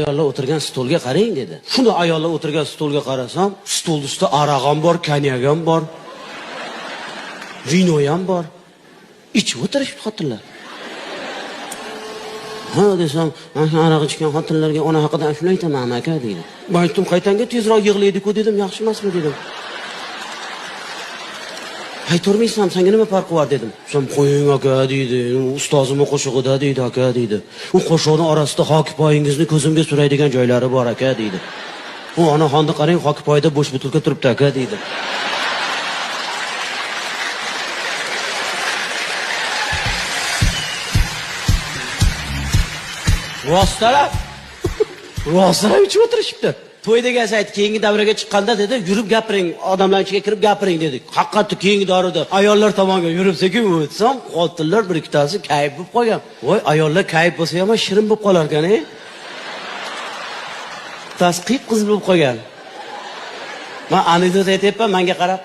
Ayollar o'tirgan stolga qarang dedi. Shunda ayollar o'tirgan stolga qarasam, stol ustida aroq ham bor, konyak ham bor, vino ham bor. Ichib o'tirishibdi xotinlar. Ha desam, aroq ichgan xotinlarga ona haqida shuni aytaman aka dedi. Men aytdim, qaytanga tezroq yig'laydi-ku dedim, yaxshi emasmi dedim. Aytolmaysan, senga nima farqi bor dedim. Sen qo'ying aka dedi. Ustozimning qo'shig'ida dedi aka dedi. U qo'shiqning orasida hokipoyingizni ko'zimga suraydigan joylari bor aka dedi. U onaxonni qarang, hokipoyda bo'sh butilka turibdi aka dedi. Rostlar. Rostlar ichib o'tirishibdi. To'yda gazayt keyingi davraga chiqqanda dedi, yurib gapiring, odamlar ichiga kirib gapiring dedik. Haqiqatda keyingi davrada ayollar tomonga yurib sekin o'tsam, xotinlar bir ikkitasi kayf bo'lib qolgan. Voy, ayollar kayf bo'lsa ham shirin bo'lib qolar ekan-a? Tasqiq qiz bo'lib qolgan. Men anekdot aytayapman, menga qarab.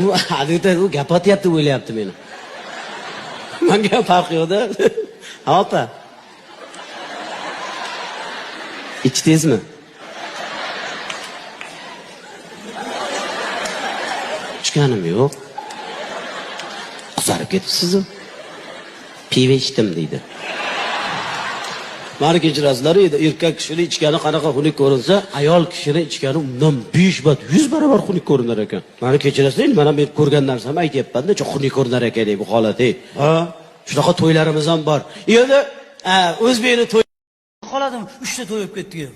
U adida u gapatyapti o'ylayapti meni. Menga farqi yo'q-da. Ha opa. Ichdingizmi? Ichganim yo'q. Qizarib ketibsiz-ku. Pivo ichdim deydi. Meni kechirasizlar, erkak kishini ichgani qanaqa xunuk ko'rinsa, ayol kishini ichgani undan 5 bat 100 barobar xunuk ko'rinar ekan. Meni kechirasizlar, mana men ko'rgan narsamni aytayapman-da, juda xunuk ko'rinar ekan deb bu holat. Ha, shunaqa to'ylarimiz ham bor. Endi o'zbekning to'y qoladim, 3 ta to'y o'tib ketdi.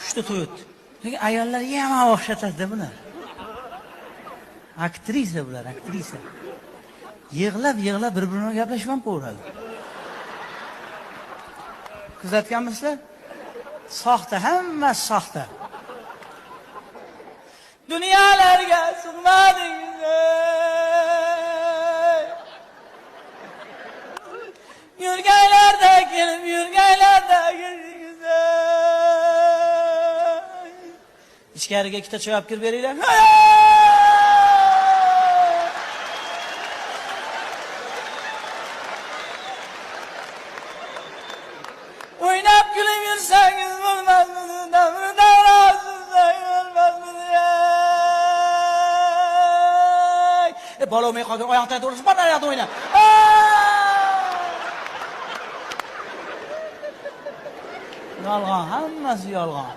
3 ta to'y o'tdi. Lekin ayollar yama o'xshatadi bular. Aktrisa bular, aktrisa. Yig'lab bir-birini gaplashib ham qo'yadi. Kuzatganmisizlar? Soxta, hammasi soxta. Dunyolarga sig'madingiz. Yurganlarda kelib, yurganlarda keldingiz. Ichkariga ikkita choy olib kirib beringlar. Oynab kulib yursangiz bo'lmasmidi? Davrida rozisiz bo'lmasmidi? Bola o'may qolgan, oyoqda turib, bor oyoqda o'yna. Yolg'on, hammasi yolg'on.